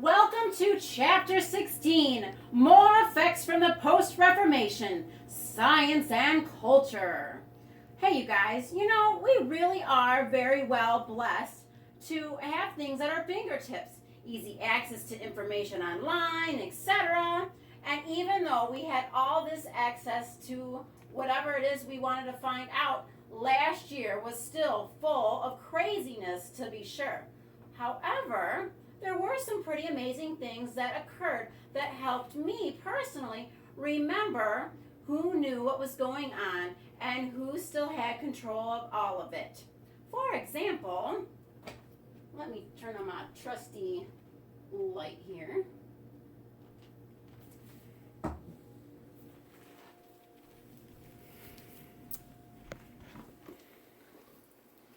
Welcome to Chapter 16, More Effects from the Post-Reformation, Science and Culture. Hey you guys, we really are very well blessed to have things at our fingertips. Easy access to information online, etc. And even though we had all this access to whatever it is we wanted to find out, last year was still full of craziness, to be sure. However, there were some pretty amazing things that occurred that helped me personally remember who knew what was going on and who still had control of all of it. For example, let me turn on my trusty light here.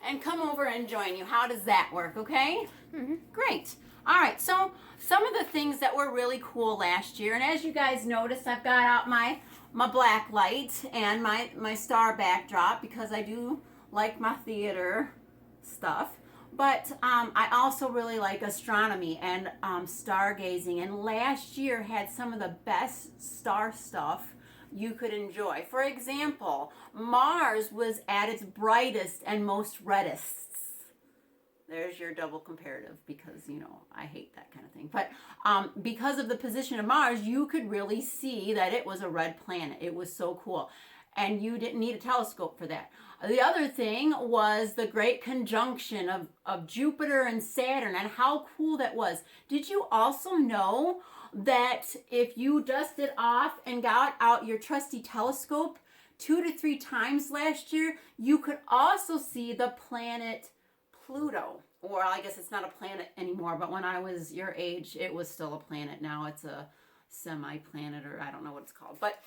And come over and join you. How does that work, okay? Mm-hmm. Great. All right, so some of the things that were really cool last year, and as you guys noticed, I've got out my black light and my star backdrop because I do like my theater stuff. But I also really like astronomy and stargazing, and last year had some of the best star stuff you could enjoy. For example, Mars was at its brightest and most reddest. There's your double comparative because, I hate that kind of thing. But because of the position of Mars, you could really see that it was a red planet. It was so cool. And you didn't need a telescope for that. The other thing was the great conjunction of Jupiter and Saturn and how cool that was. Did you also know that if you dusted off and got out your trusty telescope 2 to 3 times last year, you could also see the planet Pluto? Or I guess it's not a planet anymore, but when I was your age, it was still a planet. Now it's a semi-planet, or I don't know what it's called. But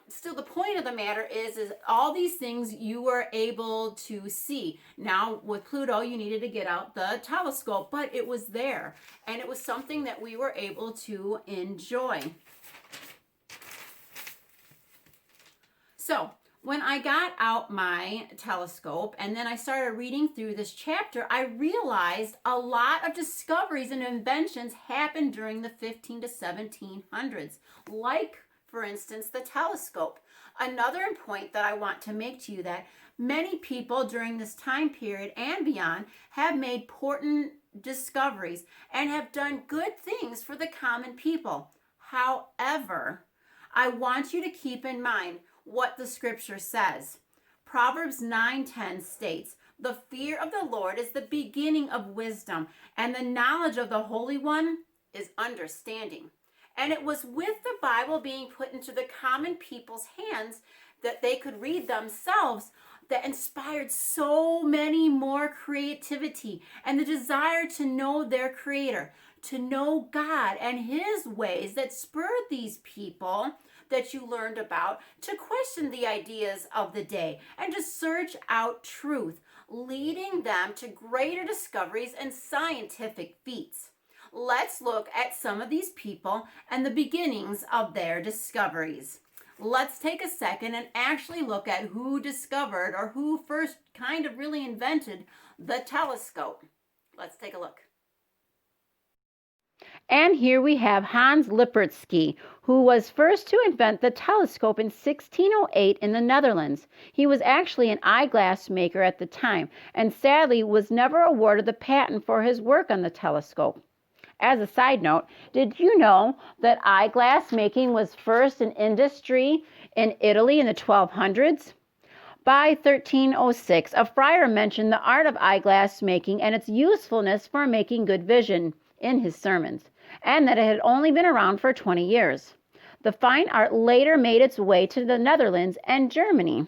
still, the point of the matter is all these things you were able to see. Now, with Pluto, you needed to get out the telescope, but it was there. And it was something that we were able to enjoy. So, when I got out my telescope and then I started reading through this chapter, I realized a lot of discoveries and inventions happened during the 15 to 1700s, like, for instance, the telescope. Another point that I want to make to you that many people during this time period and beyond have made important discoveries and have done good things for the common people. However, I want you to keep in mind what the scripture says. Proverbs 9:10 states, "The fear of the Lord is the beginning of wisdom, and the knowledge of the Holy One is understanding." And it was with the Bible being put into the common people's hands that they could read themselves that inspired so many more creativity and the desire to know their Creator, to know God and His ways, that spurred these people that you learned about to question the ideas of the day and to search out truth, leading them to greater discoveries and scientific feats. Let's look at some of these people and the beginnings of their discoveries. Let's take a second and actually look at who discovered or who first kind of really invented the telescope. Let's take a look. And here we have Hans Lippertski, who was first to invent the telescope in 1608 in the Netherlands. He was actually an eyeglass maker at the time, and sadly was never awarded the patent for his work on the telescope. As a side note, did you know that eyeglass making was first an industry in Italy in the 1200s? By 1306, a friar mentioned the art of eyeglass making and its usefulness for making good vision in his sermons, and that it had only been around for 20 years. The fine art later made its way to the Netherlands and Germany.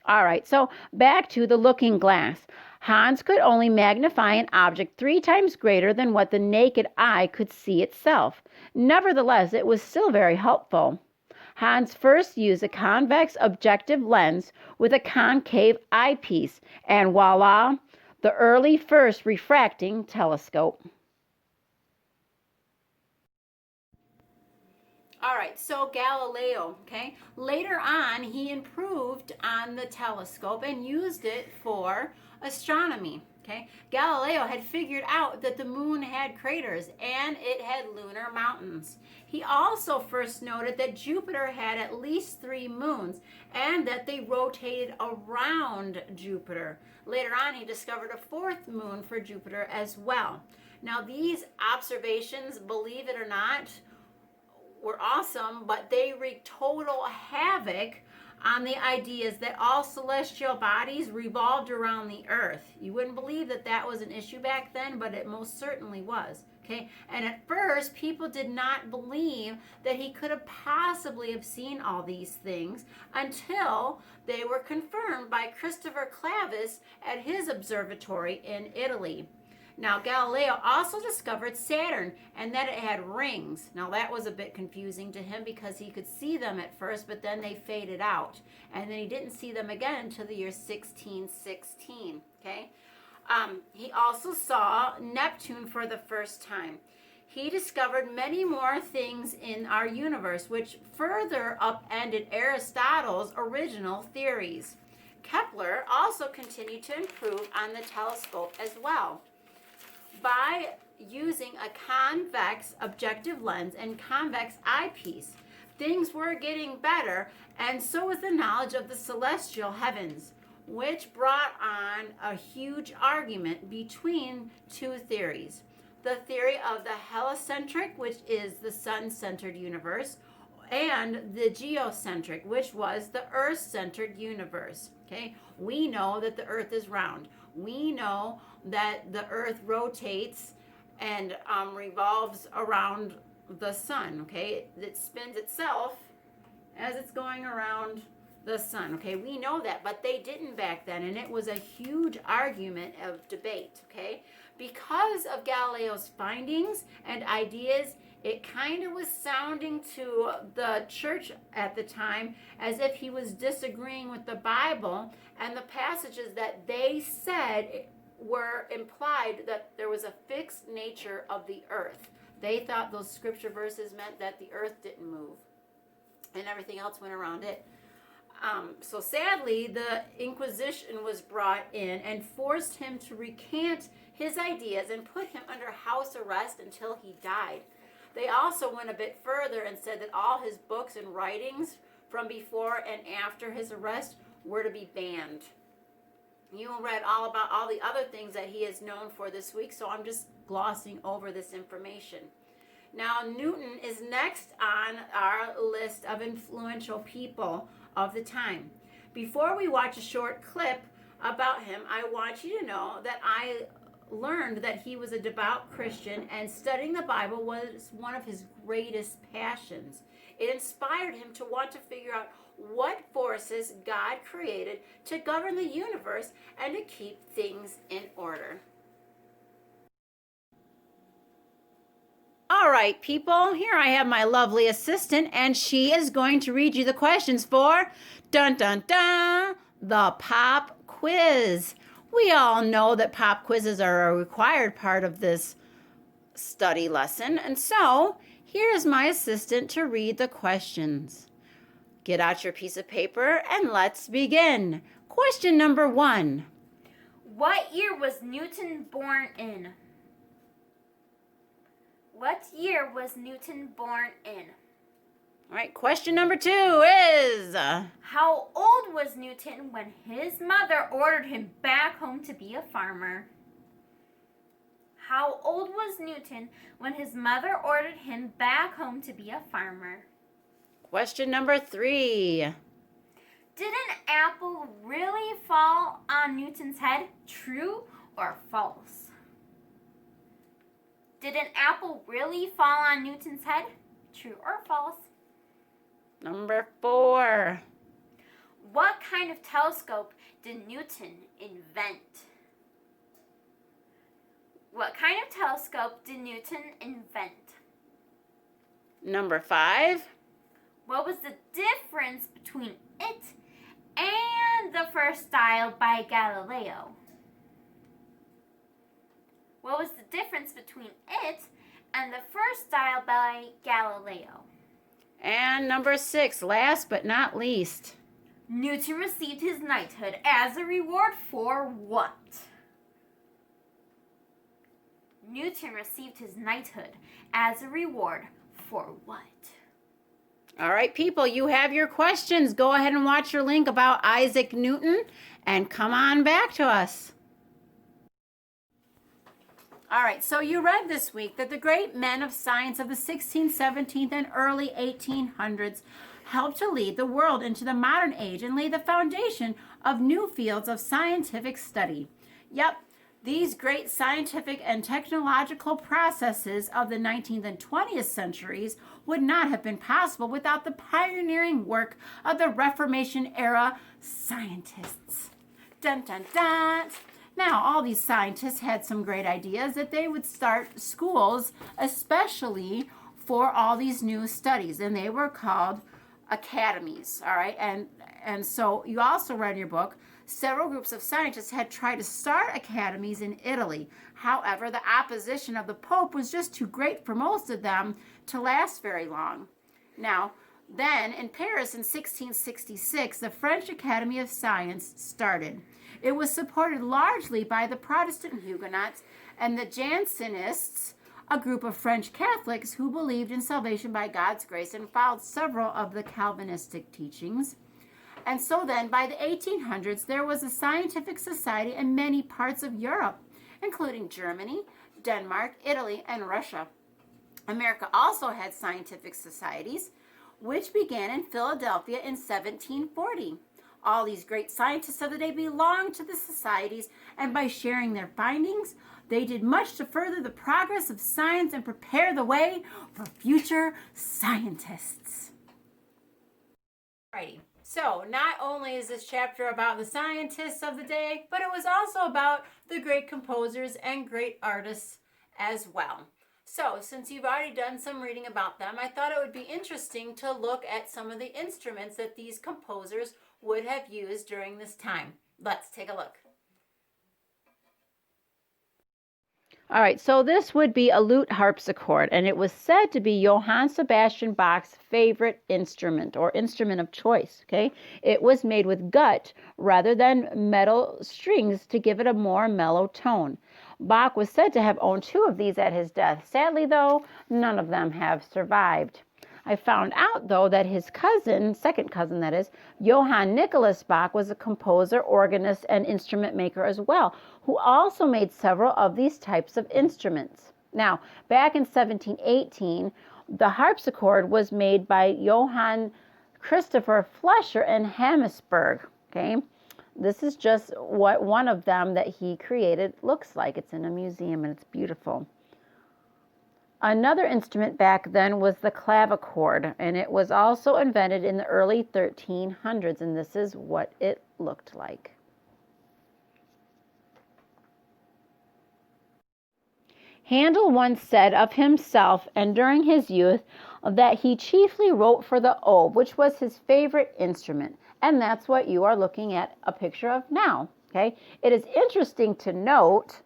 All right, so back to the looking glass. Hans could only magnify an object 3 times greater than what the naked eye could see itself. Nevertheless, it was still very helpful. Hans first used a convex objective lens with a concave eyepiece, and voila, the early first refracting telescope. All right, so Galileo, okay, later on he improved on the telescope and used it for astronomy, okay. Galileo had figured out that the moon had craters and it had lunar mountains. He also first noted that Jupiter had at least 3 moons and that they rotated around Jupiter. Later on, he discovered a 4th moon for Jupiter as well. Now, these observations, believe it or not, were awesome, but they wreaked total havoc on the ideas that all celestial bodies revolved around the earth. You wouldn't believe that that was an issue back then, but it most certainly was. Okay, and at first people did not believe that he could have possibly have seen all these things until they were confirmed by Christopher Clavis at his observatory in Italy. Now, Galileo also discovered Saturn and that it had rings. Now, that was a bit confusing to him because he could see them at first, but then they faded out. And then he didn't see them again until the year 1616, okay? He also saw Neptune for the first time. He discovered many more things in our universe, which further upended Aristotle's original theories. Kepler also continued to improve on the telescope as well. By using a convex objective lens and convex eyepiece, things were getting better, and so was the knowledge of the celestial heavens, which brought on a huge argument between two theories. The theory of the heliocentric, which is the sun-centered universe, and the geocentric, which was the earth-centered universe. Okay, we know that the earth is round. We know that the earth rotates and revolves around the sun. Okay, it spins itself as it's going around the sun. Okay, we know that, but they didn't back then, and it was a huge argument of debate. Okay, because of Galileo's findings and ideas, it kind of was sounding to the church at the time as if he was disagreeing with the Bible, and the passages that they said were implied that there was a fixed nature of the earth. They thought those scripture verses meant that the earth didn't move and everything else went around it. So sadly, the Inquisition was brought in and forced him to recant his ideas and put him under house arrest until he died. They also went a bit further and said that all his books and writings from before and after his arrest were to be banned. You read all about all the other things that he is known for this week, so I'm just glossing over this information. Now, Newton is next on our list of influential people of the time. Before we watch a short clip about him, I want you to know that I learned that he was a devout Christian and studying the Bible was one of his greatest passions. It inspired him to want to figure out what forces God created to govern the universe and to keep things in order. All right, people, here I have my lovely assistant, and she is going to read you the questions for, dun dun dun, the pop quiz. We all know that pop quizzes are a required part of this study lesson, and so here's my assistant to read the questions. Get out your piece of paper and let's begin. Question number 1. What year was Newton born in? What year was Newton born in? All right, question number 2 is... How old was Newton when his mother ordered him back home to be a farmer? How old was Newton when his mother ordered him back home to be a farmer? Question number 3. Did an apple really fall on Newton's head? True or false? Did an apple really fall on Newton's head? True or false? Number 4. What kind of telescope did Newton invent? What kind of telescope did Newton invent? Number 5. What was the difference between it and the first style by Galileo? What was the difference between it and the first style by Galileo? And number 6, last but not least. Newton received his knighthood as a reward for what? Newton received his knighthood as a reward for what? All right, people, you have your questions. Go ahead and watch your link about Isaac Newton and come on back to us. All right, so you read this week that the great men of science of the 16th, 17th, and early 1800s helped to lead the world into the modern age and lay the foundation of new fields of scientific study. Yep, these great scientific and technological processes of the 19th and 20th centuries would not have been possible without the pioneering work of the Reformation era scientists. Dun, dun, dun. Now, all these scientists had some great ideas that they would start schools, especially for all these new studies, and they were called academies, all right? And so you also read in your book, several groups of scientists had tried to start academies in Italy. However, the opposition of the Pope was just too great for most of them to last very long. Now, then in Paris in 1666, the French Academy of Science started. It was supported largely by the Protestant Huguenots and the Jansenists, a group of French Catholics who believed in salvation by God's grace and followed several of the Calvinistic teachings. And so then, by the 1800s, there was a scientific society in many parts of Europe, including Germany, Denmark, Italy, and Russia. America also had scientific societies, which began in Philadelphia in 1740. All these great scientists of the day belonged to the societies, and by sharing their findings, they did much to further the progress of science and prepare the way for future scientists. Alrighty, so not only is this chapter about the scientists of the day, but it was also about the great composers and great artists as well. So, since you've already done some reading about them, I thought it would be interesting to look at some of the instruments that these composers would have used during this time. Let's take a look. All right, so this would be a lute harpsichord, and it was said to be Johann Sebastian Bach's favorite instrument or instrument of choice, okay? It was made with gut rather than metal strings to give it a more mellow tone. Bach was said to have owned 2 of these at his death. Sadly, though, none of them have survived. I found out, though, that his cousin, second cousin that is, Johann Nicholas Bach, was a composer, organist, and instrument maker as well, who also made several of these types of instruments. Now, back in 1718, the harpsichord was made by Johann Christopher Flescher in Hammersburg, okay? This is just what one of them that he created looks like. It's in a museum, and it's beautiful. Another instrument back then was the clavichord, and it was also invented in the early 1300s, and this is what it looked like. Handel once said of himself and during his youth that he chiefly wrote for the oboe, which was his favorite instrument, and that's what you are looking at a picture of now, okay? It is interesting to note,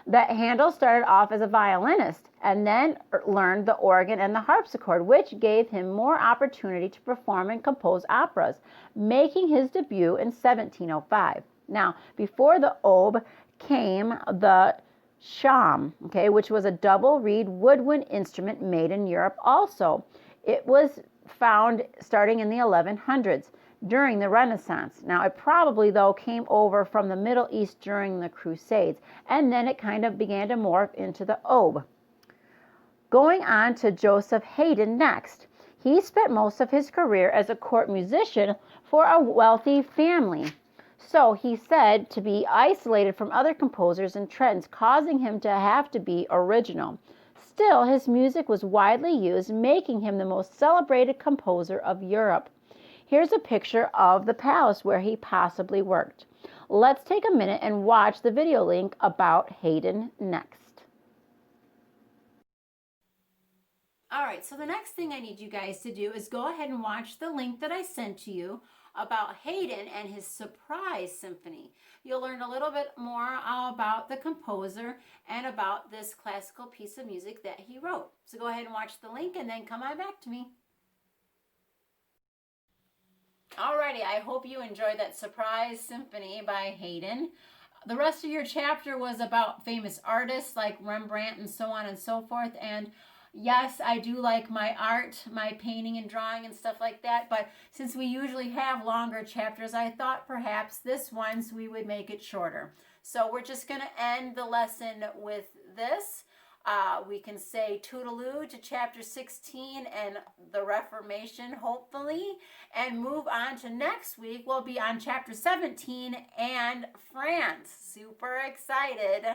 that Handel started off as a violinist and then learned the organ and the harpsichord, which gave him more opportunity to perform and compose operas, making his debut in 1705. Now, before the oboe came the sham, okay, which was a double reed woodwind instrument made in Europe also. It was found starting in the 1100s. During the Renaissance. Now, it probably, though, came over from the Middle East during the Crusades, and then it kind of began to morph into the oboe. Going on to Joseph Haydn next. He spent most of his career as a court musician for a wealthy family. So he's said to be isolated from other composers and trends, causing him to have to be original. Still, his music was widely used, making him the most celebrated composer of Europe. Here's a picture of the palace where he possibly worked. Let's take a minute and watch the video link about Haydn next. All right, so the next thing I need you guys to do is go ahead and watch the link that I sent to you about Haydn and his Surprise Symphony. You'll learn a little bit more about the composer and about this classical piece of music that he wrote. So go ahead and watch the link and then come on back to me. Alrighty, I hope you enjoyed that surprise symphony by Haydn. The rest of your chapter was about famous artists like Rembrandt and so on and so forth. And yes, I do like my art, my painting and drawing and stuff like that. But since we usually have longer chapters, I thought perhaps this once we would make it shorter. So we're just going to end the lesson with this. We can say toodaloo to chapter 16 and the Reformation, hopefully, and move on to next week. We'll be on chapter 17 and France. Super excited.